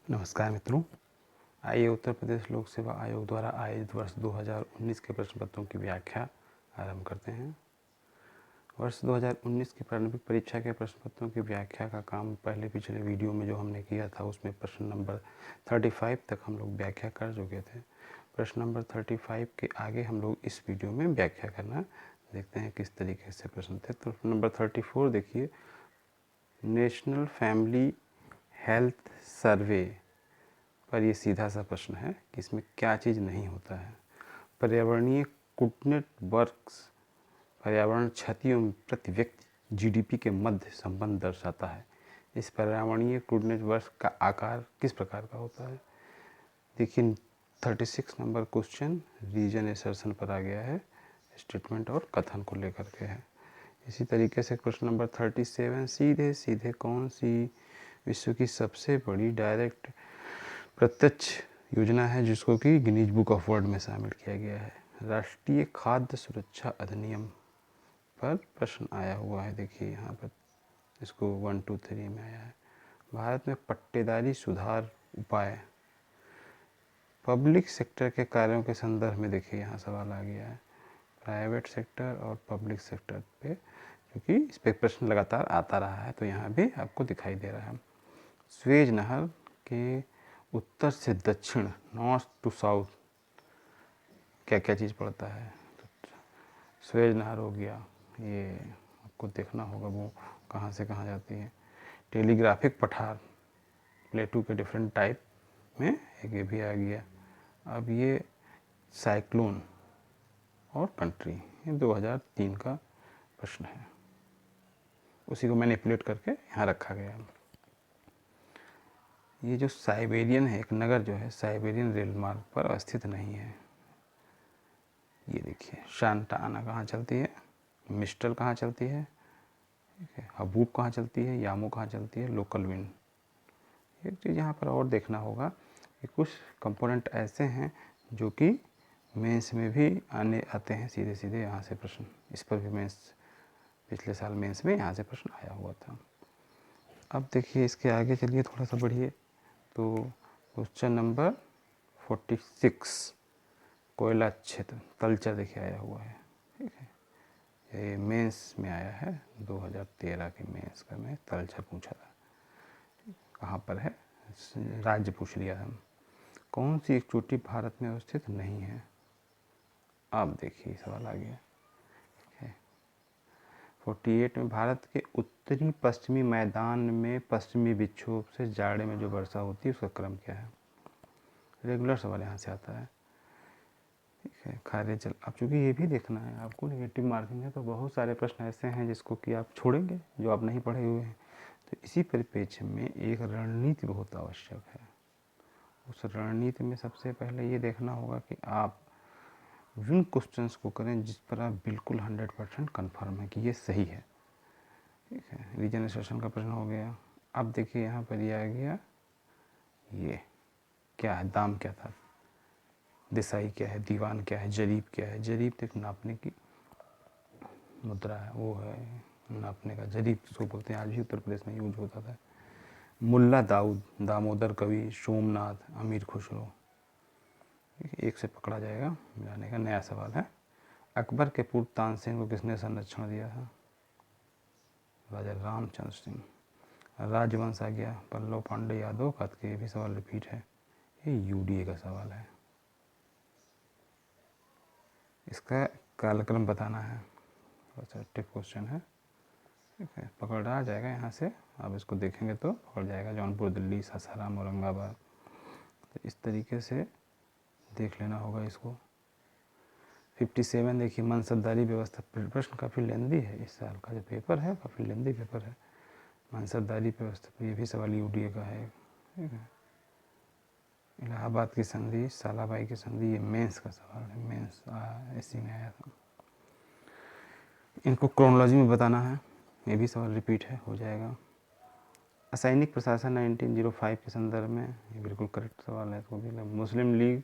नमस्कार मित्रों, आइए उत्तर प्रदेश लोक सेवा आयोग द्वारा आयोजित वर्ष 2019 के प्रश्न पत्रों की व्याख्या आरंभ करते हैं। वर्ष 2019 की प्रारंभिक परीक्षा के प्रश्न पत्रों की व्याख्या का काम पिछले वीडियो में जो हमने किया था उसमें प्रश्न नंबर 35 तक हम लोग व्याख्या कर चुके थे। प्रश्न नंबर 35 के आगे हम लोग इस वीडियो में व्याख्या करना देखते हैं किस तरीके से प्रश्न थे। तो नंबर 34 देखिए, नेशनल फैमिली हेल्थ सर्वे पर ये सीधा सा प्रश्न है कि इसमें क्या चीज़ नहीं होता है। पर्यावरणीय कूटनीति वर्क्स पर्यावरण क्षतियों में प्रति व्यक्ति जीडीपी के मध्य संबंध दर्शाता है। इस पर्यावरणीय कूटनीति वर्ष का आकार किस प्रकार का होता है। देखिए 36 नंबर क्वेश्चन रीजन एसर्शन पर आ गया है, स्टेटमेंट और कथन को लेकर के है। इसी तरीके से क्वेश्चन नंबर 37 सीधे सीधे कौन सी विश्व की सबसे बड़ी डायरेक्ट प्रत्यक्ष योजना है जिसको कि गिनीज बुक ऑफ वर्ल्ड में शामिल किया गया है। राष्ट्रीय खाद्य सुरक्षा अधिनियम पर प्रश्न आया हुआ है। देखिए यहाँ पर इसको 1, 2, 3 में आया है। भारत में पट्टेदारी सुधार उपाय पब्लिक सेक्टर के कार्यों के संदर्भ में देखिए यहाँ सवाल आ गया है, प्राइवेट सेक्टर और पब्लिक सेक्टर पे, क्योंकि इस पर प्रश्न लगातार आता रहा है तो यहाँ भी आपको दिखाई दे रहा है। स्वेज नहर के उत्तर से दक्षिण, नॉर्थ टू साउथ, क्या क्या चीज़ पड़ता है। तो स्वेज नहर हो गया, ये आपको देखना होगा वो कहाँ से कहाँ जाती है। टेलीग्राफिक पठार, प्लेटू के डिफरेंट टाइप में एक ये भी आ गया। अब ये साइक्लोन और कंट्री, ये 2003 का प्रश्न है, उसी को मैनिपुलेट करके यहाँ रखा गया। ये जो साइबेरियन है, एक नगर जो है साइबेरियन रेल मार्ग पर अवस्थित नहीं है। ये देखिए शांता आना कहाँ चलती है, मिस्टल कहाँ चलती है, ठीक है, हबूब कहाँ चलती है, यामो कहाँ चलती है, लोकल विंड। एक चीज़ यहाँ पर और देखना होगा कि कुछ कंपोनेंट ऐसे हैं जो कि मेंस में भी आते हैं सीधे सीधे यहाँ से प्रश्न। इस पर भी मेंस पिछले साल मेंस में यहाँ से प्रश्न आया हुआ था। अब देखिए इसके आगे चलिए थोड़ा सा बढ़िए, तो क्वेश्चन नंबर 46 कोयला क्षेत्र तलचर देखिए आया हुआ है, ठीक है। ये मेंस में आया है, 2013 के मेंस का में तलचर पूछा था, कहाँ पर है, राज्य पूछ लिया था। कौन सी एक चोटी भारत में अवस्थित नहीं है। अब देखिए सवाल आ गया, 48 में भारत के उत्तरी पश्चिमी मैदान में पश्चिमी विक्षोभ से जाड़े में जो वर्षा होती है उसका क्रम क्या है। रेगुलर सवाल यहाँ से आता है, ठीक है। खारे जल, अब चूँकि ये भी देखना है आपको, नेगेटिव मार्किंग है तो बहुत सारे प्रश्न ऐसे हैं जिसको कि आप छोड़ेंगे जो आप नहीं पढ़े हुए हैं। तो इसी परिप्रेक्ष्य में एक रणनीति बहुत आवश्यक है। उस रणनीति में सबसे पहले ये देखना होगा कि आप विन क्वेश्चंस को करें जिस पर आप बिल्कुल 100% कन्फर्म है कि ये सही है, ठीक है। रीजन एसर्शन का प्रश्न हो गया। अब देखिए यहाँ पर ये आ गया, ये क्या है, दाम क्या था, दिसाई क्या है, दीवान क्या है, जरीब क्या है। जरीब तो एक नापने की मुद्रा है, वो है नापने का, जरीब जिसको बोलते हैं, आज भी उत्तर प्रदेश में यूज होता था। मुल्ला दाऊद, दामोदर कवि, सोमनाथ, अमीर खुसरो, एक से पकड़ा जाएगा, मिलाने का नया सवाल है। अकबर के पूर्व तानसेन को किसने संरक्षण दिया था, राजा रामचंद्र सिंह। राजवंश आ गया, पल्लव, पांडे, यादव, कातके, ये भी सवाल रिपीट है, ये यूडीए का सवाल है। इसका कालक्रम बताना है, टिप क्वेश्चन है, ठीक है। पकड़ आ जाएगा यहाँ से, अब इसको देखेंगे तो पकड़ जाएगा, जौनपुर, दिल्ली, सासाराम, औरंगाबाद। तो इस तरीके से देख लेना होगा इसको। 57 देखिए, मनसबदारी व्यवस्था, प्रश्न काफ़ी लेंदी है, इस साल का जो पेपर है काफ़ी लेंदी पेपर है। मनसबदारी व्यवस्था पर ये भी सवाल यूडीए का है, ठीक है। इलाहाबाद की संधि, सालाबाई की संधि, ये मेंस का सवाल है, मेंस इसी में आया था। इनको क्रोनोलॉजी में बताना है, ये भी सवाल रिपीट है, हो जाएगा। असैनिक प्रशासन 1905 के संदर्भ में, ये बिल्कुल करेक्ट सवाल है, इसको भी। मुस्लिम लीग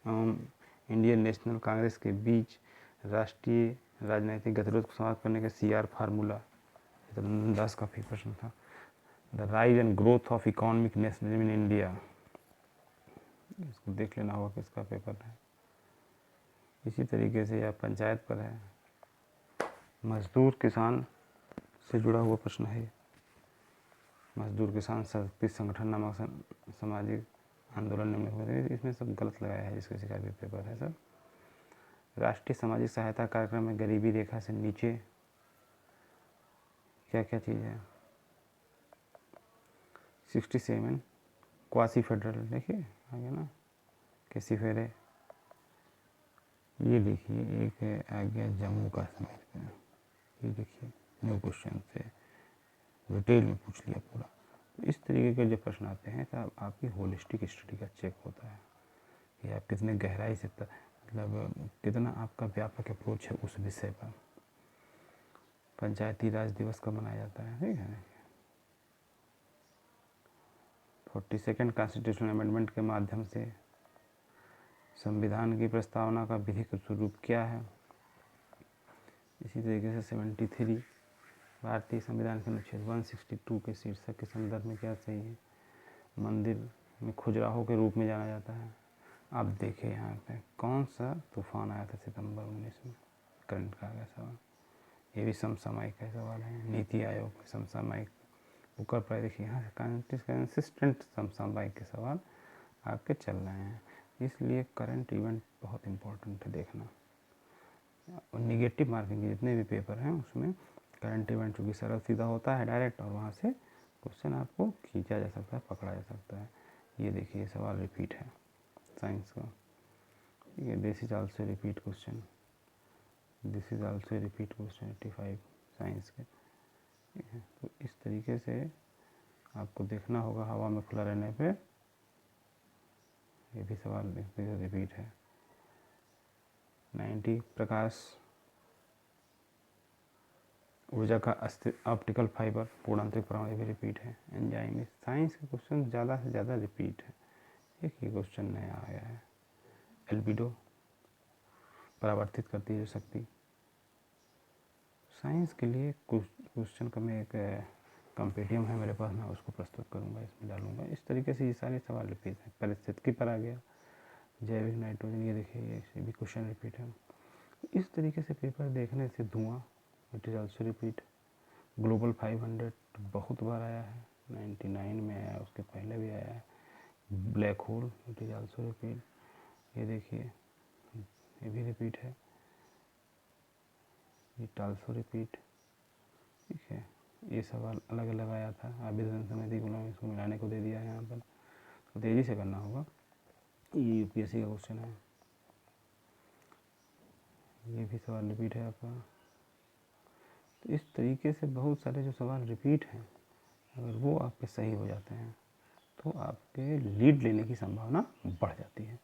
एवं इंडियन नेशनल कांग्रेस के बीच राष्ट्रीय राजनीतिक गतिरोध को समाप्त करने का CR फार्मूला, 10 का भी प्रश्न था। The rise and growth of economic nationalism in India, इसको देख लेना होगा किसका पेपर है। इसी तरीके से यह पंचायत पर है, मजदूर किसान से जुड़ा हुआ प्रश्न है। मजदूर किसान शक्ति संगठन नामक सामाजिक आंदोलन में हुए, इसमें सब गलत लगाया है जिसके शिकार भी पेपर है सर। राष्ट्रीय सामाजिक सहायता कार्यक्रम में गरीबी रेखा से नीचे क्या क्या चीज़ है। 67 क्वासी फेडरल, देखिए आगे ना कैसी फेरे, ये देखिए एक आ गया जम्मू कश्मीर का, ये देखिए न्यू क्वेश्चन से डिटेल में पूछ लिया पूरा। तो इस तरीके के जो प्रश्न आते हैं तो आपकी होलिस्टिक स्टडी का चेक होता है कि आप कितने गहराई से मतलब कितना आपका व्यापक अप्रोच है उस विषय पर। पंचायती राज दिवस कब मनाया जाता है, ठीक है। 42nd कॉन्स्टिट्यूशनल अमेंडमेंट के माध्यम से संविधान की प्रस्तावना का विधिक स्वरूप क्या है। इसी तरीके से 73 भारतीय संविधान के अनुच्छेद 162 के शीर्षक के संदर्भ में क्या सही है। मंदिर में खुजराहो के रूप में जाना जाता है। आप देखिए यहाँ पे कौन सा तूफान आया था सितंबर 19 में, करंट का आ गया सवाल। ये भी समसामयिक का सवाल है। नीति आयोग में समसामयिक ऊपर पर देखिए यहाँ से कंसिस्टेंट समसामयिक के सवाल आपके चल रहे हैं, इसलिए करंट इवेंट बहुत इम्पोर्टेंट है देखना। और निगेटिव मार्किंग के जितने भी पेपर हैं उसमें करंट इवेंट चूँकि सरल सीधा होता है डायरेक्ट, और वहाँ से क्वेश्चन आपको खींचा जा सकता है, पकड़ा जा सकता है। ये देखिए सवाल रिपीट है साइंस का, ठीक है। This is also repeat question, this is also repeat question 85 science के, ठीक है। तो इस तरीके से आपको देखना होगा हवा में खुला रहने पे, ये भी सवाल रिपीट है। 90 प्रकाश ऊर्जा का ऑप्टिकल फाइबर पूर्णांतरिक परमाणु भी रिपीट है। एंजाइम, साइंस के क्वेश्चन ज़्यादा से ज़्यादा रिपीट है। एक ही क्वेश्चन नया आया है। एल्बिडो परावर्तित करती है शक्ति। साइंस के लिए क्वेश्चन का मैं एक कंपेडियम है मेरे पास, मैं उसको प्रस्तुत करूंगा, इसमें डालूंगा। इस तरीके से ये सारे सवाल रिपीट हैं। परिस्थिति पर आ गया, जैविक नाइट्रोजन, ये देखिए ये भी क्वेश्चन रिपीट है। इस तरीके से पेपर देखने से धुआं, it is also repeat. Global 500 बहुत बार आया है, 99 में आया, उसके पहले भी आया है। Black hole, it is also repeat. ये देखिए ये भी रिपीट है, इट ऑल्सो रिपीट, ठीक है। ये सवाल अलग अलग आया था। आवेदन समिति गुलाम, इसको मिलाने को दे दिया है यहाँ पर, तो तेज़ी से करना होगा। ये यूपीएससी का क्वेश्चन है, ये भी सवाल रिपीट है आपका। तो इस तरीके से बहुत सारे जो सवाल रिपीट हैं, अगर वो आपके सही हो जाते हैं तो आपके लीड लेने की संभावना बढ़ जाती है,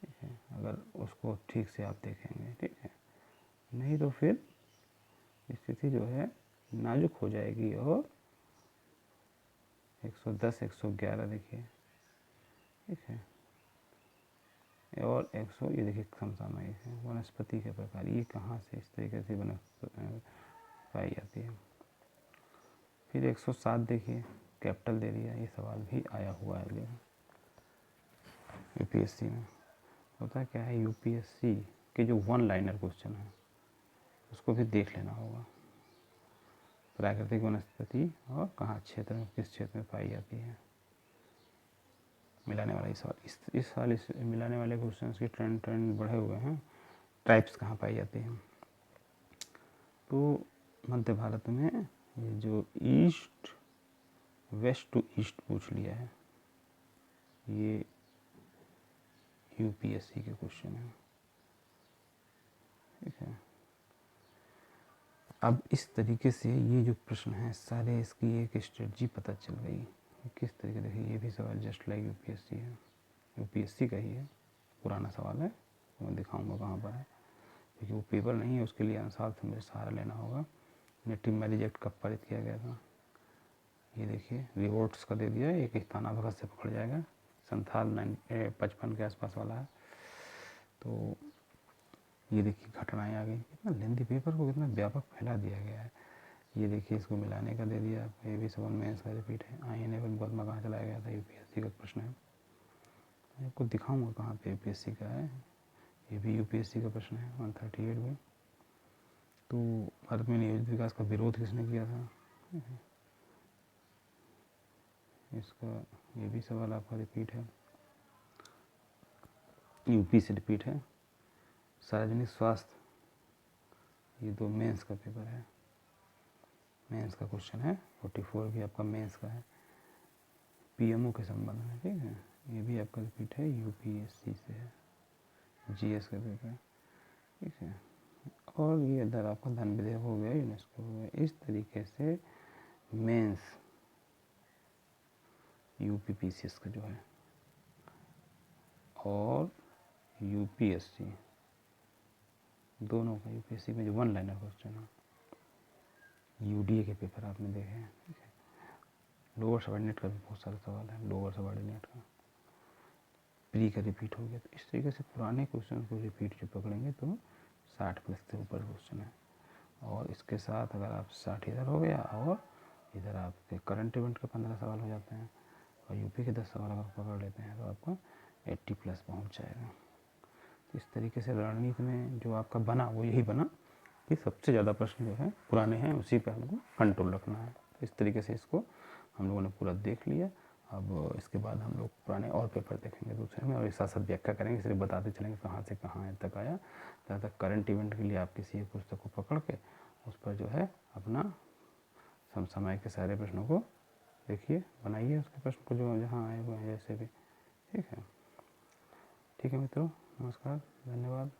ठीक है, अगर उसको ठीक से आप देखेंगे, ठीक है। नहीं तो फिर स्थिति जो है नाजुक हो जाएगी। और 110 111 देखिए, ठीक है, और 100 ये देखिए समसामयिक है। वनस्पति के प्रकार, ये कहाँ से इस तरीके से वनस्पति पाई जाती है। फिर 107 देखिए कैपिटल दे दिया, ये सवाल भी आया हुआ है यूपीएससी में। होता क्या है, यूपीएससी के जो वन लाइनर क्वेश्चन है उसको भी देख लेना होगा। प्राकृतिक वनस्पति और कहाँ क्षेत्र में, किस क्षेत्र में पाई जाती है, मिलाने वाला। इस साल इस मिलाने वाले क्वेश्चन के ट्रेंड बढ़े हुए हैं। टाइप्स कहाँ पाई जाती हैं, तो मध्य भारत में ये जो ईस्ट वेस्ट टू ईस्ट पूछ लिया है, ये यूपीएससी के क्वेश्चन है, ठीक है। अब इस तरीके से ये जो प्रश्न हैं सारे, इसकी एक स्ट्रेटजी पता चल गई किस तरीके। देखिए ये भी सवाल जस्ट लाइक यूपीएससी है, यूपीएससी का ही है, पुराना सवाल है, मैं दिखाऊंगा कहाँ पर है, क्योंकि वो पेपर नहीं है, उसके लिए अनुसार से मुझे सहारा लेना होगा। नेटिव मैरिज एक्ट कब पारित किया गया था, ये देखिए रिवोट्स का दे दिया है, एक स्थानाभगत से पकड़ जाएगा। संथाल 55 के आसपास वाला है। तो ये देखिए घटनाएं आ गई, कितना लेंदी पेपर को कितना व्यापक फैला दिया गया है। ये देखिए इसको मिलाने का दे दिया, ये भी सवाल में इसका रिपीट है। आईएनए पर मुकदमा कहाँ चलाया गया था, यूपीएससी का प्रश्न है। मैं आपको दिखाऊंगा कहाँ पे यूपीएससी का है। ये भी यूपीएससी का प्रश्न है 138 में। तो भारत में नियोजित विकास का विरोध किसने किया था? इसका ये भी सवाल आपका रिपीट है, यूपी से रिपीट है। सार्वजनिक स्वास्थ्य, ये दो मेंस का पेपर है, मेंस का क्वेश्चन है। 44 भी आपका मेंस का है, पीएमओ के संबंध में, ठीक है। ये भी आपका रिपीट है, यूपीएससी से है, जीएस का पेपर, ठीक है। और ये इधर आपका धन विधेयक हो गया, यूनेस्को हो गया। इस तरीके से मेंस यूपीपीसीएस का जो है और यूपीएससी दोनों का, यूपीएससी में जो 1 लाइनर क्वेश्चन है, यूडीए के पेपर आपने देखे हैं, ठीक है। लोअर सबऑर्डिनेट का भी बहुत सारा सवाल है, लोअर सबऑर्डिनेट का प्री का रिपीट हो गया। तो इस तरीके से पुराने क्वेश्चन को रिपीट जो पकड़ेंगे तो 60 प्लस से ऊपर क्वेश्चन है। और इसके साथ अगर आप 60 इधर हो गया और इधर आपके करंट इवेंट के 15 सवाल हो जाते हैं और यूपी के 10 सवाल अगर पकड़ लेते हैं तो आपका 80 प्लस पहुंच जाएगा। तो इस तरीके से रणनीति में जो आपका बना वो यही बना कि सबसे ज़्यादा प्रश्न जो है पुराने हैं, उसी पर हमको कंट्रोल रखना है। तो इस तरीके से इसको हम लोगों ने पूरा देख लिया। अब इसके बाद हम लोग पुराने और पेपर देखेंगे दूसरे में और एक साथ साथ व्याख्या करेंगे, सिर्फ बताते चलेंगे कहाँ से कहाँ तक आया। जहाँ तक करंट इवेंट के लिए आप किसी एक पुस्तक को पकड़ के उस पर जो है अपना समसामयिक के सारे प्रश्नों को देखिए, बनाइए उसके प्रश्न को जो जहाँ आए हुए हैं जैसे भी, ठीक है। ठीक है मित्रों, नमस्कार, धन्यवाद।